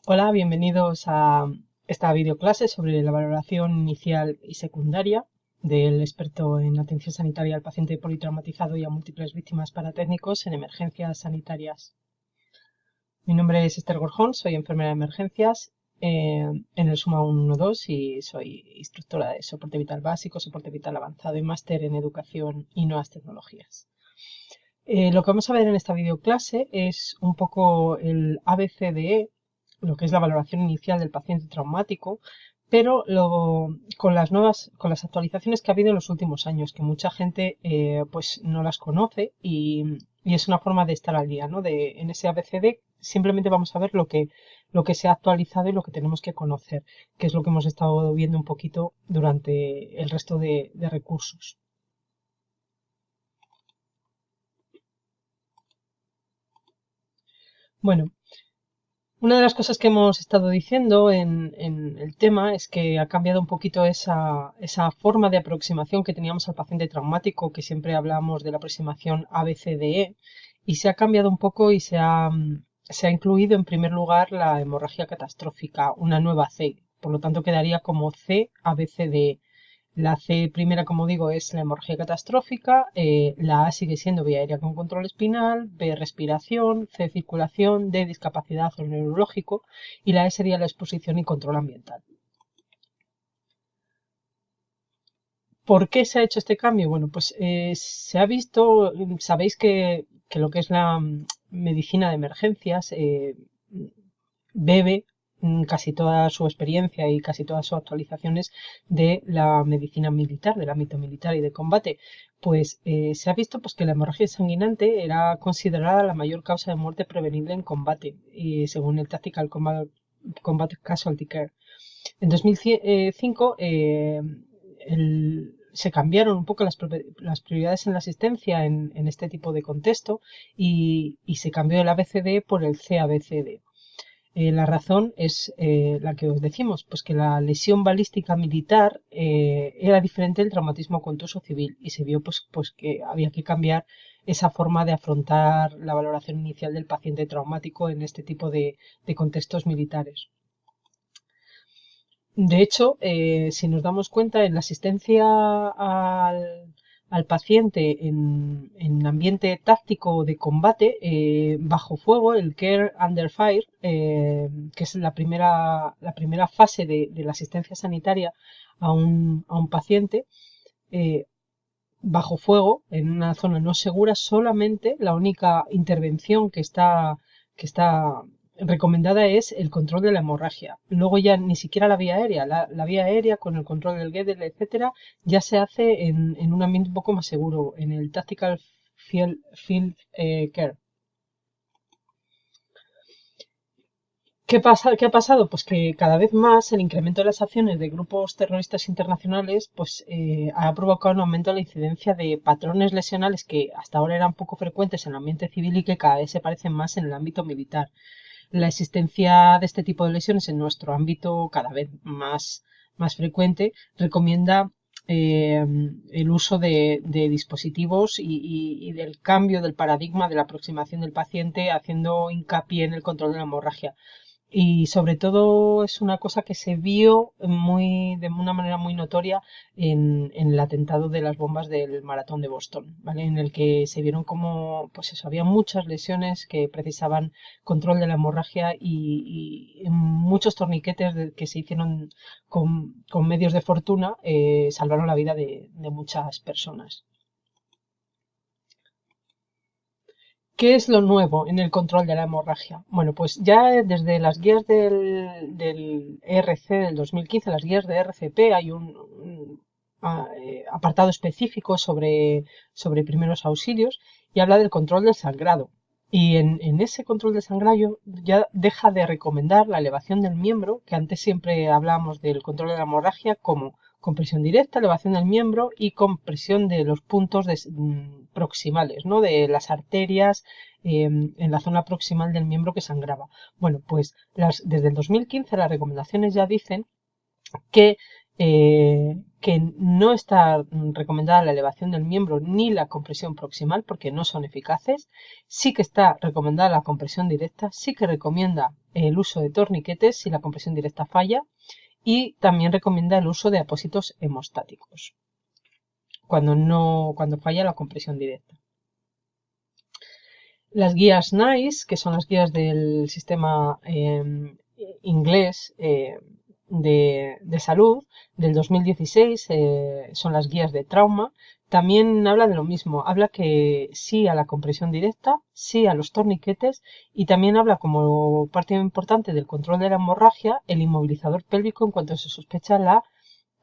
Hola, bienvenidos a esta videoclase sobre la valoración inicial y secundaria del experto en atención sanitaria al paciente politraumatizado y a múltiples víctimas paratécnicos en emergencias sanitarias. Mi nombre es Esther Gorjón, soy enfermera de emergencias en el SUMA 112 y soy instructora de soporte vital básico, soporte vital avanzado y máster en educación y nuevas tecnologías. Lo que vamos a ver en esta videoclase es un poco el ABCDE, lo que es la valoración inicial del paciente traumático, pero con las actualizaciones que ha habido en los últimos años, que mucha gente pues no las conoce y es una forma de estar al día, ¿no? En ese ABCD simplemente vamos a ver lo que se ha actualizado y lo que tenemos que conocer, que es lo que hemos estado viendo un poquito durante el resto de recursos. Bueno, una de las cosas que hemos estado diciendo en el tema es que ha cambiado un poquito esa forma de aproximación que teníamos al paciente traumático, que siempre hablábamos de la aproximación ABCDE, y se ha cambiado un poco y se ha incluido en primer lugar la hemorragia catastrófica, una nueva C. Por lo tanto, quedaría como C ABCDE. La C primera, como digo, es la hemorragia catastrófica, la A sigue siendo vía aérea con control espinal, B respiración, C circulación, D discapacidad o neurológico y la E sería la exposición y control ambiental. ¿Por qué se ha hecho este cambio? Bueno, pues se ha visto, sabéis que lo que es la medicina de emergencias bebe casi toda su experiencia y casi todas sus actualizaciones de la medicina militar, del ámbito militar y de combate. Pues se ha visto pues, que la hemorragia sanguinante era considerada la mayor causa de muerte prevenible en combate, y según el Tactical Combat Casualty Care. En 2005 se cambiaron un poco las prioridades en la asistencia en este tipo de contexto y se cambió el ABCD por el CABCD. La razón es la que os decimos, pues que la lesión balística militar era diferente del traumatismo contuso civil y se vio pues que había que cambiar esa forma de afrontar la valoración inicial del paciente traumático en este tipo de contextos militares. De hecho, si nos damos cuenta, en la asistencia al paciente en ambiente táctico de combate, bajo fuego, el Care Under Fire, que es la primera fase de la asistencia sanitaria a un paciente, eh, bajo fuego, en una zona no segura, solamente la única intervención que está recomendada es el control de la hemorragia. Luego ya ni siquiera la vía aérea, la vía aérea con el control del Guedel, etcétera, ya se hace en un ambiente un poco más seguro, en el Tactical Field Care. ¿Qué ha pasado? Pues que cada vez más el incremento de las acciones de grupos terroristas internacionales pues, ha provocado un aumento de la incidencia de patrones lesionales que hasta ahora eran poco frecuentes en el ambiente civil y que cada vez se parecen más en el ámbito militar. La existencia de este tipo de lesiones en nuestro ámbito cada vez más frecuente recomienda el uso de dispositivos y del cambio del paradigma de la aproximación del paciente haciendo hincapié en el control de la hemorragia. Y sobre todo es una cosa que se vio de una manera muy notoria en el atentado de las bombas del maratón de Boston, ¿vale? En el que se vieron como, pues eso, había muchas lesiones que precisaban control de la hemorragia y muchos torniquetes que se hicieron con medios de fortuna salvaron la vida de muchas personas. ¿Qué es lo nuevo en el control de la hemorragia? Bueno, pues ya desde las guías del ERC del 2015, las guías de RCP, hay un apartado específico sobre primeros auxilios y habla del control del sangrado. Y en ese control del sangrado ya deja de recomendar la elevación del miembro, que antes siempre hablábamos del control de la hemorragia como compresión directa, elevación del miembro y compresión de los puntos proximales, ¿no? De las arterias en la zona proximal del miembro que sangraba. Bueno, pues desde el 2015 las recomendaciones ya dicen que no está recomendada la elevación del miembro ni la compresión proximal porque no son eficaces. Sí que está recomendada la compresión directa, sí que recomienda el uso de torniquetes si la compresión directa falla y también recomienda el uso de apósitos hemostáticos cuando falla la compresión directa. Las guías NICE, que son las guías del sistema inglés de salud del 2016, son las guías de trauma, también habla de lo mismo. Habla que sí a la compresión directa, sí a los torniquetes y también habla como parte importante del control de la hemorragia el inmovilizador pélvico en cuanto se sospecha la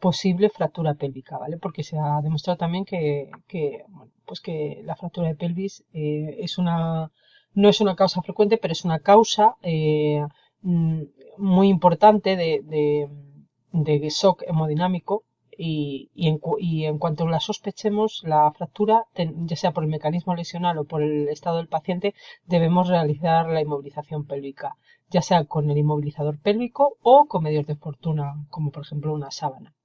posible fractura pélvica, ¿vale? Porque se ha demostrado también bueno, pues que la fractura de pelvis no es una causa frecuente, pero es una causa mm, muy importante de shock hemodinámico y en cuanto la sospechemos, la fractura, ya sea por el mecanismo lesional o por el estado del paciente, debemos realizar la inmovilización pélvica, ya sea con el inmovilizador pélvico o con medios de fortuna, como por ejemplo una sábana.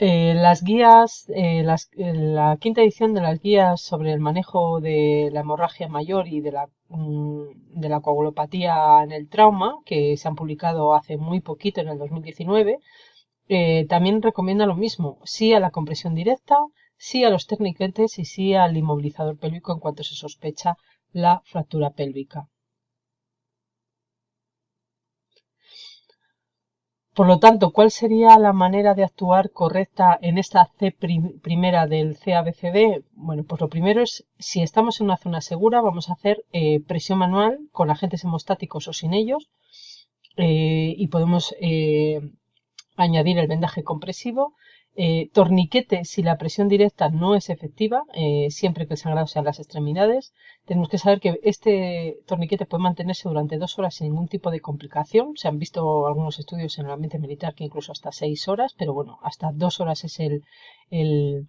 Las guías, la quinta edición de las guías sobre el manejo de la hemorragia mayor y de la coagulopatía en el trauma, que se han publicado hace muy poquito, en el 2019, también recomienda lo mismo, sí a la compresión directa, sí a los torniquetes y sí al inmovilizador pélvico en cuanto se sospecha la fractura pélvica. Por lo tanto, ¿cuál sería la manera de actuar correcta en esta C primera del CABCD? Bueno, pues lo primero es, si estamos en una zona segura, vamos a hacer presión manual con agentes hemostáticos o sin ellos y podemos añadir el vendaje compresivo. Torniquete si la presión directa no es efectiva, siempre que el sangrado sea en las extremidades. Tenemos que saber que este torniquete puede mantenerse durante 2 horas sin ningún tipo de complicación. Se han visto algunos estudios en el ambiente militar que incluso hasta 6 horas, pero bueno, hasta 2 horas es el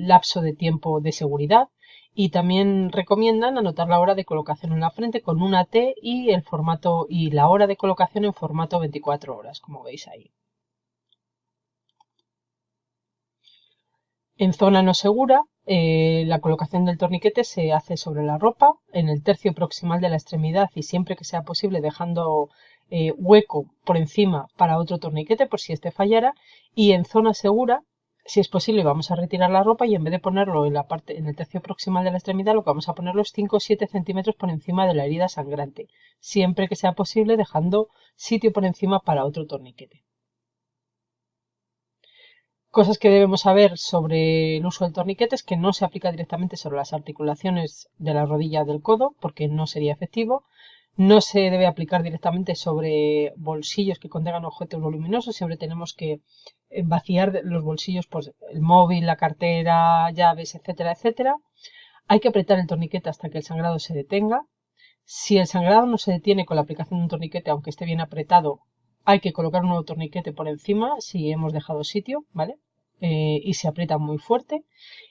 lapso de tiempo de seguridad. Y también recomiendan anotar la hora de colocación en la frente con una T y el formato y la hora de colocación en formato 24 horas, como veis ahí. En zona no segura, la colocación del torniquete se hace sobre la ropa, en el tercio proximal de la extremidad y siempre que sea posible dejando hueco por encima para otro torniquete por si este fallara. Y en zona segura, si es posible, vamos a retirar la ropa y en vez de ponerlo en el tercio proximal de la extremidad, lo que vamos a ponerlo es 5 o 7 centímetros por encima de la herida sangrante, siempre que sea posible dejando sitio por encima para otro torniquete. Cosas que debemos saber sobre el uso del torniquete es que no se aplica directamente sobre las articulaciones de la rodilla del codo porque no sería efectivo. No se debe aplicar directamente sobre bolsillos que contengan objetos voluminosos. Siempre tenemos que vaciar los bolsillos, pues el móvil, la cartera, llaves, etcétera, etcétera. Hay que apretar el torniquete hasta que el sangrado se detenga. Si el sangrado no se detiene con la aplicación de un torniquete, aunque esté bien apretado, hay que colocar un nuevo torniquete por encima si hemos dejado sitio, ¿vale? Y se aprieta muy fuerte.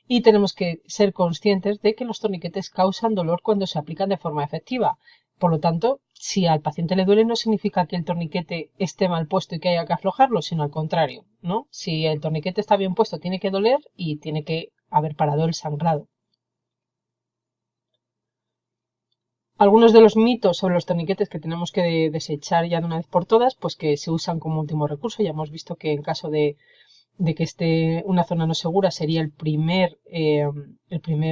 Y tenemos que ser conscientes de que los torniquetes causan dolor cuando se aplican de forma efectiva. Por lo tanto, si al paciente le duele, no significa que el torniquete esté mal puesto y que haya que aflojarlo, sino al contrario, ¿no? Si el torniquete está bien puesto, tiene que doler y tiene que haber parado el sangrado. Algunos de los mitos sobre los torniquetes que tenemos que desechar ya de una vez por todas, pues que se usan como último recurso. Ya hemos visto que en caso de que esté una zona no segura sería el primer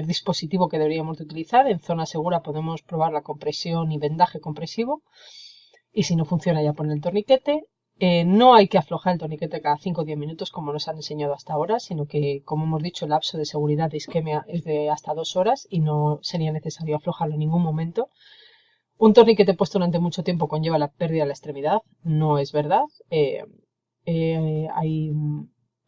dispositivo que deberíamos de utilizar. En zona segura podemos probar la compresión y vendaje compresivo. Y si no funciona ya poner el torniquete. No hay que aflojar el torniquete cada 5 o 10 minutos como nos han enseñado hasta ahora, sino que, como hemos dicho, el lapso de seguridad de isquemia es de hasta 2 horas y no sería necesario aflojarlo en ningún momento. Un torniquete puesto durante mucho tiempo conlleva la pérdida de la extremidad. No es verdad. Hay,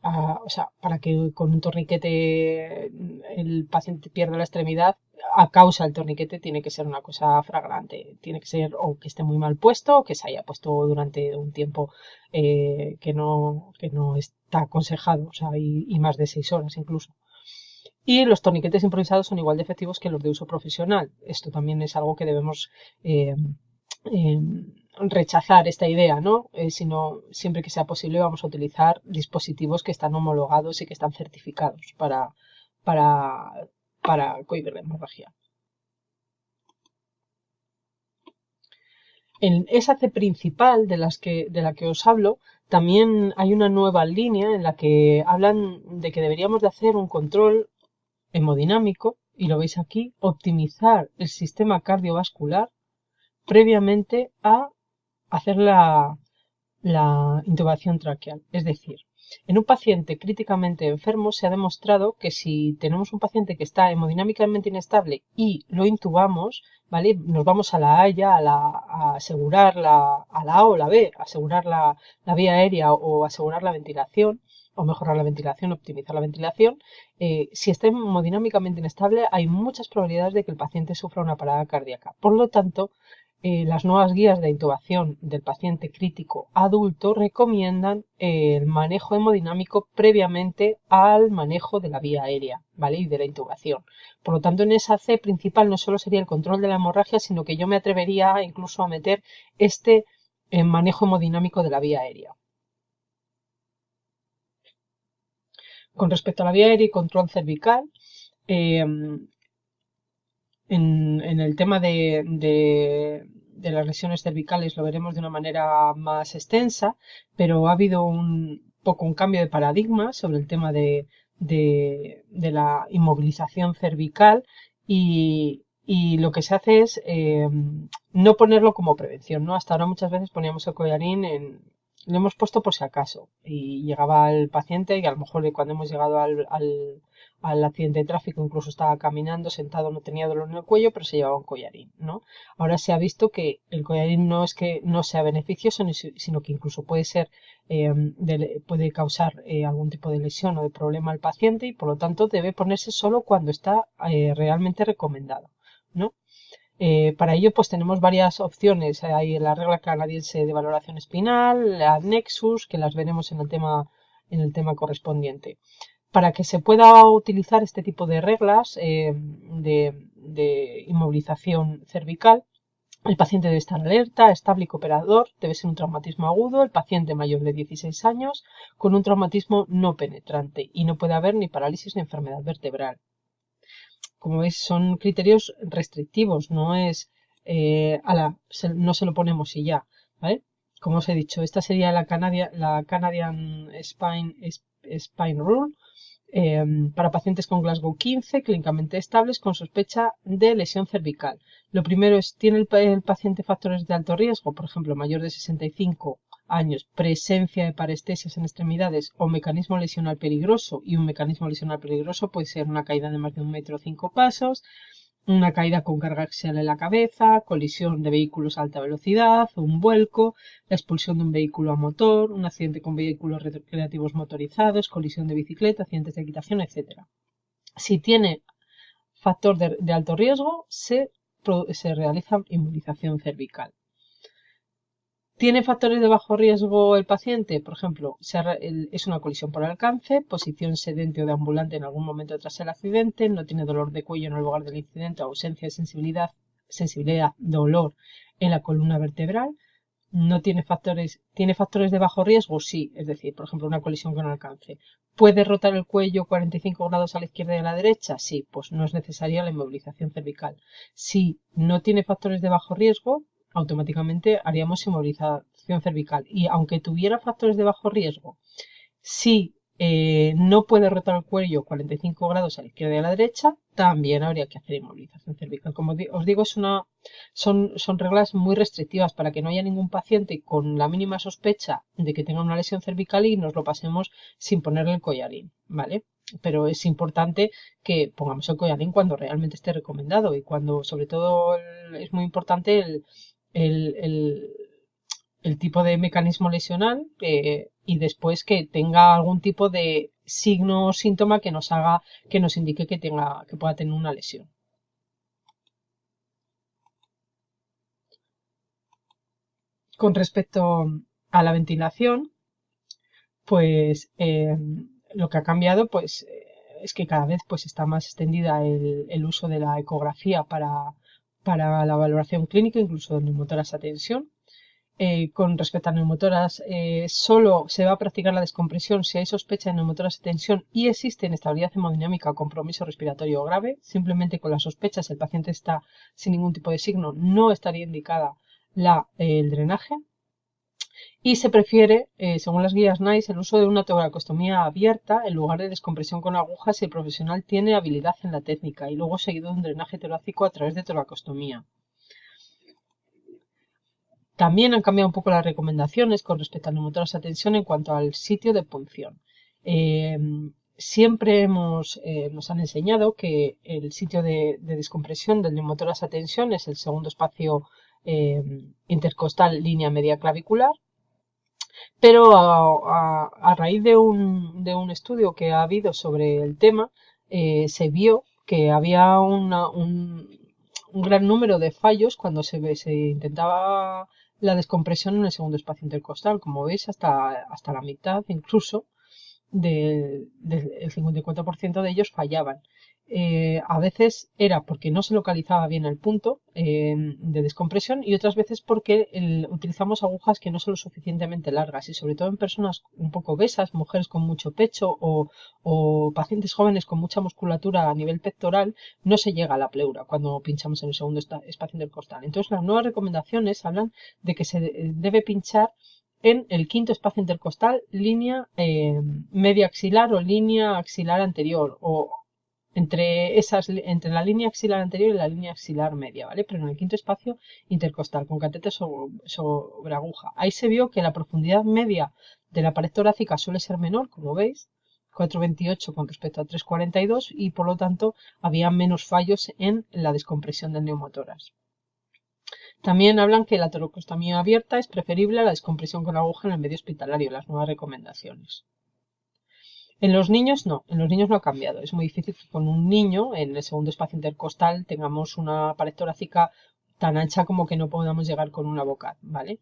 o sea, para que con un torniquete el paciente pierda la extremidad, a causa del torniquete tiene que ser una cosa fragrante. Tiene que ser o que esté muy mal puesto o que se haya puesto durante un tiempo que no está aconsejado, o sea, y más de 6 horas incluso. Y los torniquetes improvisados son igual de efectivos que los de uso profesional. Esto también es algo que debemos eh, eh, rechazar esta idea, ¿no? Sino siempre que sea posible vamos a utilizar dispositivos que están homologados y que están certificados para, para cohibir la hemorragia. En esa C principal de la que os hablo, también hay una nueva línea en la que hablan de que deberíamos de hacer un control hemodinámico, y lo veis aquí, optimizar el sistema cardiovascular previamente a hacer la intubación traqueal. Es decir, en un paciente críticamente enfermo se ha demostrado que si tenemos un paciente que está hemodinámicamente inestable y lo intubamos, ¿vale? Nos vamos a la Haya a asegurar a la A o la B, asegurar la vía aérea o asegurar la ventilación, o mejorar la ventilación, optimizar la ventilación. Si está hemodinámicamente inestable, hay muchas probabilidades de que el paciente sufra una parada cardíaca. Por lo tanto, las nuevas guías de intubación del paciente crítico adulto recomiendan el manejo hemodinámico previamente al manejo de la vía aérea, ¿vale? Y de la intubación. Por lo tanto, en esa C principal no solo sería el control de la hemorragia, sino que yo me atrevería incluso a meter este manejo hemodinámico de la vía aérea. Con respecto a la vía aérea y control cervical, eh, en el tema de las lesiones cervicales lo veremos de una manera más extensa, pero ha habido un poco un cambio de paradigma sobre el tema de la inmovilización cervical y lo que se hace es no ponerlo como prevención, ¿no? Hasta ahora muchas veces poníamos el collarín lo hemos puesto por si acaso y llegaba el paciente y a lo mejor cuando hemos llegado al accidente de tráfico, incluso estaba caminando, sentado, no tenía dolor en el cuello, pero se llevaba un collarín, ¿no? Ahora se ha visto que el collarín no es que no sea beneficioso, sino que incluso puede ser, puede causar algún tipo de lesión o de problema al paciente y por lo tanto debe ponerse solo cuando está realmente recomendado, ¿no? Para ello, pues tenemos varias opciones. Hay la regla canadiense de valoración espinal, la Nexus, que las veremos en el tema correspondiente. Para que se pueda utilizar este tipo de reglas de inmovilización cervical, el paciente debe estar alerta, estable y cooperador, debe ser un traumatismo agudo, el paciente mayor de 16 años con un traumatismo no penetrante y no puede haber ni parálisis ni enfermedad vertebral. Como veis, son criterios restrictivos, no es, no se lo ponemos y ya, ¿vale? Como os he dicho, esta sería la Canadian Spine Rule, para pacientes con Glasgow 15, clínicamente estables, con sospecha de lesión cervical. Lo primero es, ¿tiene el paciente factores de alto riesgo? Por ejemplo, mayor de 65 años, presencia de parestesias en extremidades o mecanismo lesional peligroso. Y un mecanismo lesional peligroso puede ser una caída de más de 1 metro o 5 pasos, una caída con carga axial en la cabeza, colisión de vehículos a alta velocidad, un vuelco, la expulsión de un vehículo a motor, un accidente con vehículos recreativos motorizados, colisión de bicicleta, accidentes de equitación, etc. Si tiene factor de alto riesgo, se realiza inmunización cervical. ¿Tiene factores de bajo riesgo el paciente? Por ejemplo, es una colisión por alcance, posición sedente o deambulante en algún momento tras el accidente, no tiene dolor de cuello en el lugar del incidente, ausencia de sensibilidad, dolor en la columna vertebral. No ¿tiene factores de bajo riesgo? Sí, es decir, por ejemplo, una colisión con alcance. ¿Puede rotar el cuello 45 grados a la izquierda y a la derecha? Sí, pues no es necesaria la inmovilización cervical. Si no tiene factores de bajo riesgo, automáticamente haríamos inmovilización cervical. Y aunque tuviera factores de bajo riesgo, si no puede rotar el cuello 45 grados a la izquierda y a la derecha, también habría que hacer inmovilización cervical. Como os digo, son reglas muy restrictivas para que no haya ningún paciente con la mínima sospecha de que tenga una lesión cervical y nos lo pasemos sin ponerle el collarín, ¿vale? Pero es importante que pongamos el collarín cuando realmente esté recomendado y cuando, sobre todo, es muy importante el, el el tipo de mecanismo lesional y después que tenga algún tipo de signo o síntoma que nos indique que pueda tener una lesión. Con respecto a la ventilación, pues lo que ha cambiado pues es que cada vez pues está más extendida el uso de la ecografía para la valoración clínica, incluso en neumotoras a tensión. Con respecto a neumotoras, solo se va a practicar la descompresión si hay sospecha de neumotoras de tensión y existe inestabilidad hemodinámica o compromiso respiratorio grave. Simplemente con la sospecha, si el paciente está sin ningún tipo de signo, no estaría indicada el drenaje y se prefiere, según las guías NICE, el uso de una toracotomía abierta en lugar de descompresión con agujas si el profesional tiene habilidad en la técnica y luego seguido de un drenaje torácico a través de toracostomía. También han cambiado un poco las recomendaciones con respecto al neumotórax a tensión en cuanto al sitio de punción. Siempre nos han enseñado que el sitio de descompresión del neumotórax a tensión es el segundo espacio intercostal línea media clavicular, pero a raíz de un estudio que ha habido sobre el tema, se vio que había un gran número de fallos cuando se intentaba la descompresión en el segundo espacio intercostal. Como veis, hasta la mitad incluso del 54% de ellos fallaban. A veces era porque no se localizaba bien el punto de descompresión y otras veces porque utilizamos agujas que no son lo suficientemente largas y sobre todo en personas un poco obesas, mujeres con mucho pecho o pacientes jóvenes con mucha musculatura a nivel pectoral, no se llega a la pleura cuando pinchamos en el segundo espacio intercostal. Entonces las nuevas recomendaciones hablan de que se debe pinchar en el quinto espacio intercostal, línea media axilar o línea axilar anterior, o entre la línea axilar anterior y la línea axilar media, ¿vale? Pero en el quinto espacio intercostal, con catéter sobre aguja. Ahí se vio que la profundidad media de la pared torácica suele ser menor, como veis, 4,28 con respecto a 3,42 y por lo tanto había menos fallos en la descompresión del neumotórax. También hablan que la toracostomía abierta es preferible a la descompresión con aguja en el medio hospitalario, las nuevas recomendaciones. En los niños no ha cambiado. Es muy difícil que con un niño en el segundo espacio intercostal tengamos una pared torácica tan ancha como que no podamos llegar con una boca, ¿vale?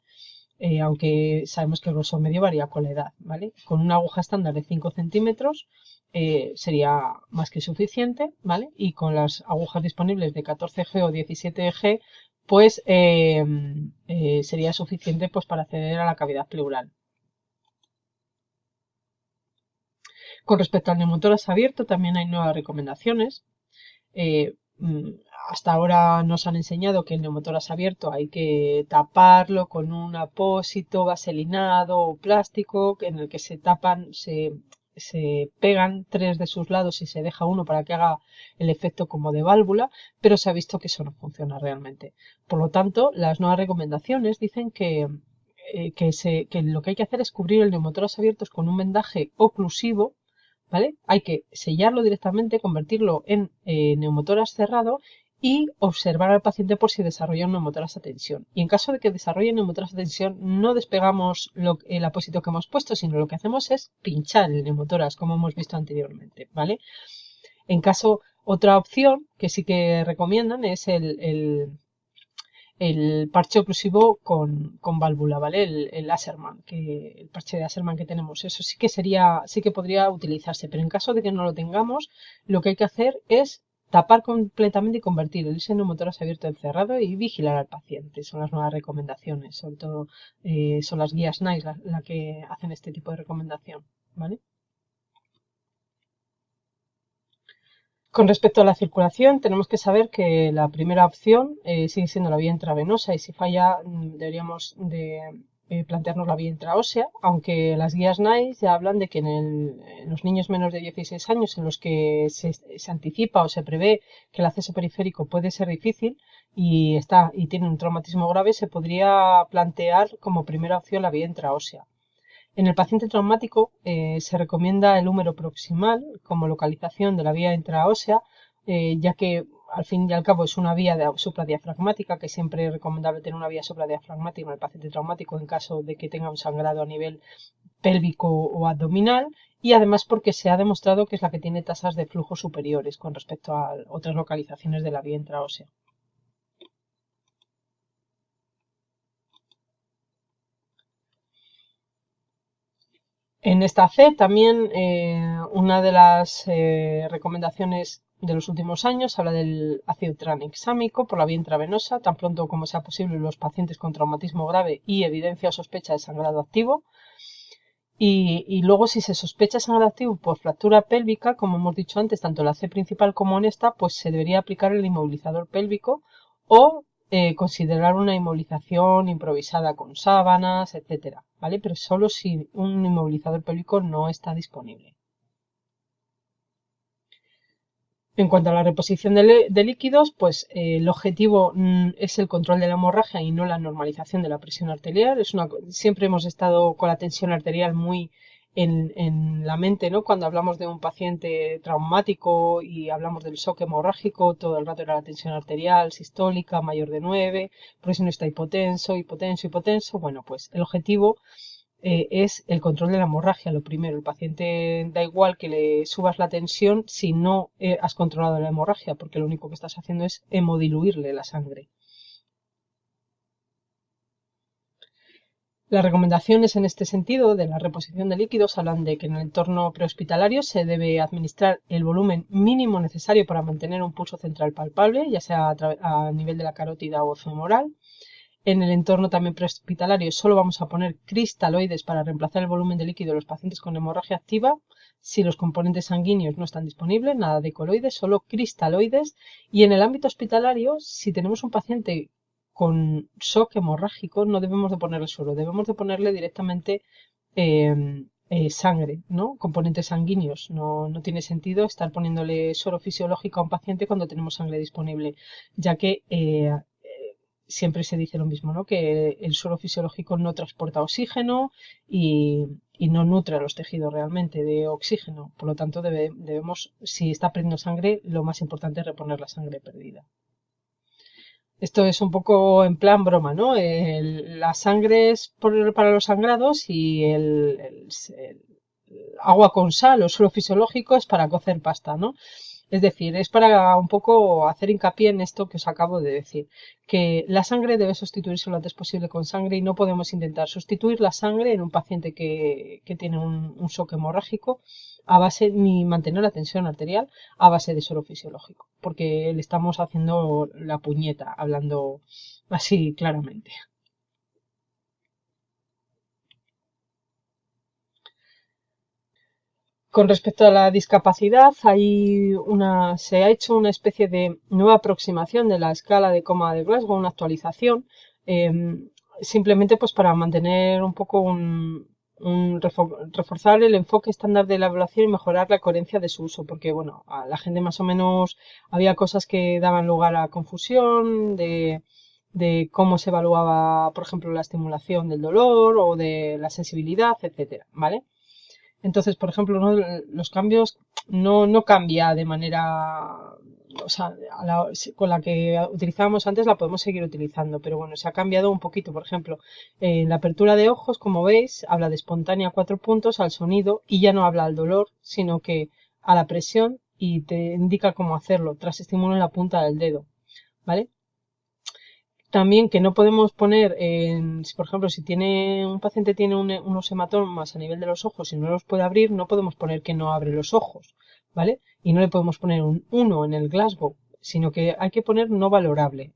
Aunque sabemos que el grosor medio varía con la edad, ¿vale? Con una aguja estándar de 5 centímetros sería más que suficiente, ¿vale? Y con las agujas disponibles de 14G o 17G, pues sería suficiente pues, para acceder a la cavidad pleural. Con respecto al neumotórax abierto, también hay nuevas recomendaciones. Eh, mm, Hasta ahora nos han enseñado que el neumotórax abierto hay que taparlo con un apósito vaselinado o plástico en el que se tapan, se pegan 3 de sus lados y se deja uno para que haga el efecto como de válvula, pero se ha visto que eso no funciona realmente. Por lo tanto, las nuevas recomendaciones dicen que lo que hay que hacer es cubrir el neumotórax abierto con un vendaje oclusivo, ¿vale? Hay que sellarlo directamente, convertirlo en neumotórax cerrado y observar al paciente por si desarrolla un neumotórax a tensión. Y en caso de que desarrolle neumotórax a tensión, no despegamos el apósito que hemos puesto, sino lo que hacemos es pinchar el neumotórax, como hemos visto anteriormente, ¿vale? En caso, otra opción que sí que recomiendan es el parche oclusivo con válvula, ¿vale? El Asserman, el parche de Asserman que tenemos. Eso sí que podría utilizarse, pero en caso de que no lo tengamos, lo que hay que hacer es tapar completamente y convertir el neumotórax abierto en cerrado y vigilar al paciente. Son las nuevas recomendaciones, sobre todo son las guías NICE las que hacen este tipo de recomendación, ¿vale? Con respecto a la circulación, tenemos que saber que la primera opción sigue siendo la vía intravenosa y si falla deberíamos de plantearnos la vía intraósea, aunque las guías NICE ya hablan de que en los niños menos de 16 años en los que se anticipa o se prevé que el acceso periférico puede ser difícil y tiene un traumatismo grave, se podría plantear como primera opción la vía intraósea. En el paciente traumático se recomienda el húmero proximal como localización de la vía intraósea, ya que al fin y al cabo es una vía supradiafragmática, que siempre es recomendable tener una vía supradiafragmática en el paciente traumático en caso de que tenga un sangrado a nivel pélvico o abdominal, y además porque se ha demostrado que es la que tiene tasas de flujo superiores con respecto a otras localizaciones de la vía intraósea. En esta C también una de las recomendaciones de los últimos años habla del ácido tranexámico por la vía intravenosa, tan pronto como sea posible en los pacientes con traumatismo grave y evidencia o sospecha de sangrado activo. Y luego, si se sospecha sangrado activo por fractura pélvica, como hemos dicho antes, tanto en la C principal como en esta, pues se debería aplicar el inmovilizador pélvico o considerar una inmovilización improvisada con sábanas, etcétera, ¿vale? Pero solo si un inmovilizador pélvico no está disponible. En cuanto a la reposición de líquidos, pues el objetivo es el control de la hemorragia y no la normalización de la presión arterial. Siempre hemos estado con la tensión arterial muy en la mente, ¿no? Cuando hablamos de un paciente traumático y hablamos del shock hemorrágico, todo el rato era la tensión arterial sistólica mayor de 9, por eso no está hipotenso, hipotenso, hipotenso. Bueno, pues el objetivo es el control de la hemorragia. Lo primero, el paciente da igual que le subas la tensión si no has controlado la hemorragia, porque lo único que estás haciendo es hemodiluirle la sangre. Las recomendaciones en este sentido de la reposición de líquidos hablan de que en el entorno prehospitalario se debe administrar el volumen mínimo necesario para mantener un pulso central palpable, ya sea a nivel de la carótida o femoral. En el entorno también prehospitalario solo vamos a poner cristaloides para reemplazar el volumen de líquido de los pacientes con hemorragia activa. Si los componentes sanguíneos no están disponibles, nada de coloides, solo cristaloides. Y en el ámbito hospitalario, si tenemos un paciente con shock hemorrágico, no debemos de ponerle suero, debemos de ponerle directamente sangre, ¿no? Componentes sanguíneos. No tiene sentido estar poniéndole suero fisiológico a un paciente cuando tenemos sangre disponible, ya que siempre se dice lo mismo, ¿no? Que el suero fisiológico no transporta oxígeno y no nutre a los tejidos realmente de oxígeno. Por lo tanto, debemos, si está perdiendo sangre, lo más importante es reponer la sangre perdida. Esto es un poco en plan broma, ¿no? La sangre es para los sangrados y el agua con sal o suero fisiológico es para cocer pasta, ¿no? Es decir, es para un poco hacer hincapié en esto que os acabo de decir, que la sangre debe sustituirse lo antes posible con sangre y no podemos intentar sustituir la sangre en un paciente que tiene un shock hemorrágico a base ni mantener la tensión arterial a base de suero fisiológico, porque le estamos haciendo la puñeta, hablando así claramente. Con respecto a la discapacidad, se ha hecho una especie de nueva aproximación de la escala de coma de Glasgow, una actualización, simplemente pues para mantener un poco reforzar el enfoque estándar de la evaluación y mejorar la coherencia de su uso, porque bueno, a la gente más o menos había cosas que daban lugar a confusión de cómo se evaluaba, por ejemplo, la estimulación del dolor o de la sensibilidad, etcétera, ¿vale? Entonces, por ejemplo, los cambios no cambia de manera, o sea, con la que utilizábamos antes la podemos seguir utilizando, pero bueno, se ha cambiado un poquito. Por ejemplo, en la apertura de ojos, como veis, habla de espontánea 4 puntos al sonido y ya no habla al dolor, sino que a la presión y te indica cómo hacerlo tras estímulo en la punta del dedo, ¿vale? También que no podemos poner, por ejemplo, si un paciente tiene unos hematomas a nivel de los ojos y no los puede abrir, no podemos poner que no abre los ojos, ¿vale? Y no le podemos poner un 1 en el Glasgow, sino que hay que poner no valorable.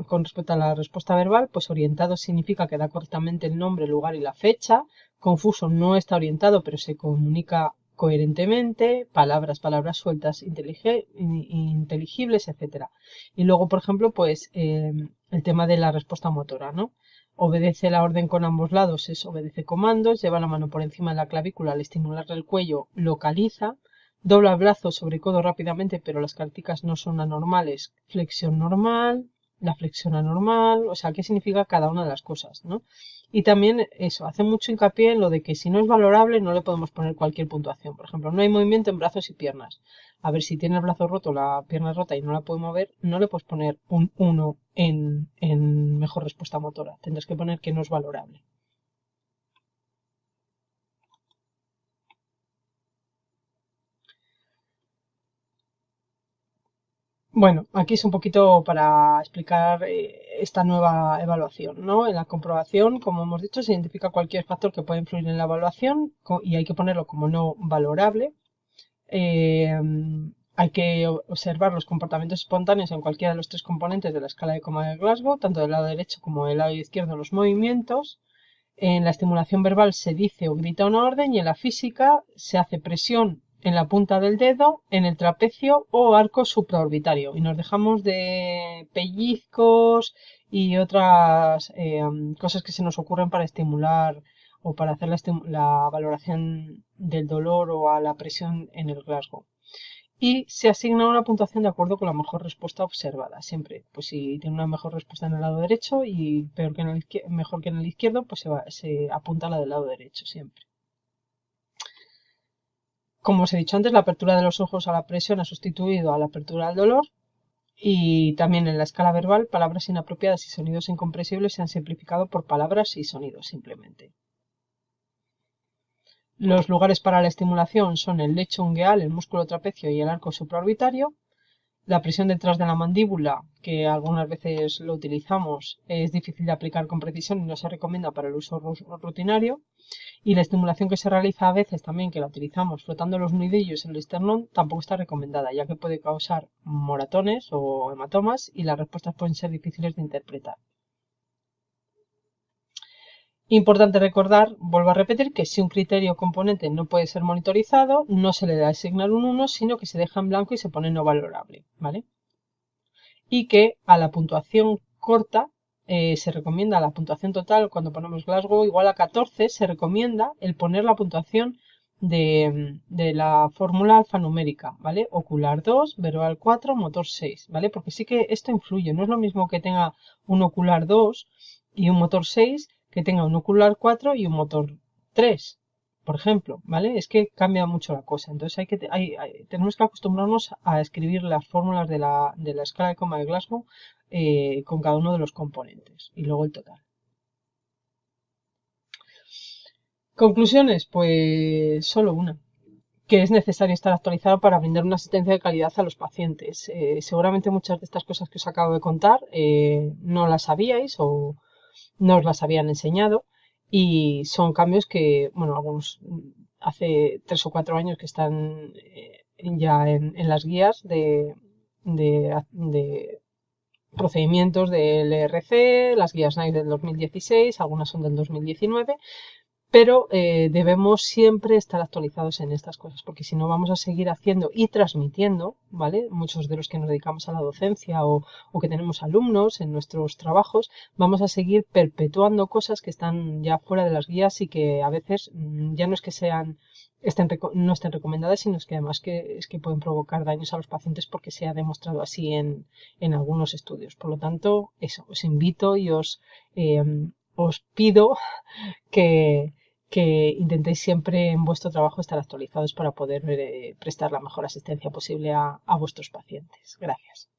Con respecto a la respuesta verbal, pues orientado significa que da correctamente el nombre, el lugar y la fecha. Confuso no está orientado, pero se comunica coherentemente, palabras sueltas, inteligibles, etcétera. Y luego, por ejemplo, pues el tema de la respuesta motora, ¿no? Obedece la orden con ambos lados, obedece comandos, lleva la mano por encima de la clavícula al estimularle el cuello, localiza, dobla el brazo sobre codo rápidamente, pero las cárticas no son anormales, flexión normal, la flexión anormal, o sea, qué significa cada una de las cosas, ¿no? Y también eso, hace mucho hincapié en lo de que si no es valorable no le podemos poner cualquier puntuación. Por ejemplo, no hay movimiento en brazos y piernas. A ver, si tiene el brazo roto, la pierna rota y no la puede mover, no le puedes poner un 1 en mejor respuesta motora. Tendrás que poner que no es valorable. Bueno, aquí es un poquito para explicar esta nueva evaluación, ¿no? En la comprobación, como hemos dicho, se identifica cualquier factor que pueda influir en la evaluación y hay que ponerlo como no valorable. Eh, Hay que observar los comportamientos espontáneos en cualquiera de los 3 componentes de la escala de coma de Glasgow, tanto del lado derecho como del lado izquierdo los movimientos. En la estimulación verbal se dice o grita una orden y en la física se hace presión en la punta del dedo, en el trapecio o arco supraorbitario. Y nos dejamos de pellizcos y otras cosas que se nos ocurren para estimular o para hacer la valoración del dolor o a la presión en el Glasgow. Y se asigna una puntuación de acuerdo con la mejor respuesta observada. Siempre, pues si tiene una mejor respuesta en el lado derecho y peor que en el mejor que en el izquierdo, pues se apunta a la del lado derecho siempre. Como os he dicho antes, la apertura de los ojos a la presión ha sustituido a la apertura al dolor. Y también en la escala verbal, palabras inapropiadas y sonidos incomprensibles se han simplificado por palabras y sonidos simplemente. Los lugares para la estimulación son el lecho ungueal, el músculo trapecio y el arco supraorbitario. La presión detrás de la mandíbula, que algunas veces lo utilizamos, es difícil de aplicar con precisión y no se recomienda para el uso rutinario. Y la estimulación que se realiza a veces también, que la utilizamos frotando los nudillos en el esternón, tampoco está recomendada, ya que puede causar moratones o hematomas y las respuestas pueden ser difíciles de interpretar. Importante recordar, vuelvo a repetir, que si un criterio componente no puede ser monitorizado, no se le da a asignar un 1, sino que se deja en blanco y se pone no valorable, ¿vale? Y que a la puntuación corta se recomienda la puntuación total, cuando ponemos Glasgow igual a 14, se recomienda el poner la puntuación de la fórmula alfanumérica, ¿vale? Ocular 2, verbal 4, motor 6, ¿vale? Porque sí que esto influye, no es lo mismo que tenga un ocular 2 y un motor 6 que tenga un ocular 4 y un motor 3, por ejemplo, ¿vale? Es que cambia mucho la cosa. Entonces tenemos que acostumbrarnos a escribir las fórmulas de la escala de coma de Glasgow con cada uno de los componentes y luego el total. Conclusiones, pues solo una, que es necesario estar actualizado para brindar una asistencia de calidad a los pacientes. Seguramente muchas de estas cosas que os acabo de contar no las sabíais o no os las habían enseñado y son cambios que, bueno, algunos hace 3 o 4 años que están ya en las guías de procedimientos del ERC, las guías NICE del 2016, algunas son del 2019, pero debemos siempre estar actualizados en estas cosas, porque si no vamos a seguir haciendo y transmitiendo, ¿vale? Muchos de los que nos dedicamos a la docencia o que tenemos alumnos en nuestros trabajos, vamos a seguir perpetuando cosas que están ya fuera de las guías y que a veces ya no es que no estén recomendadas, sino es que además es que pueden provocar daños a los pacientes porque se ha demostrado así en algunos estudios. Por lo tanto, eso, os invito y os pido que, que intentéis siempre en vuestro trabajo estar actualizados para poder prestar la mejor asistencia posible a vuestros pacientes. Gracias.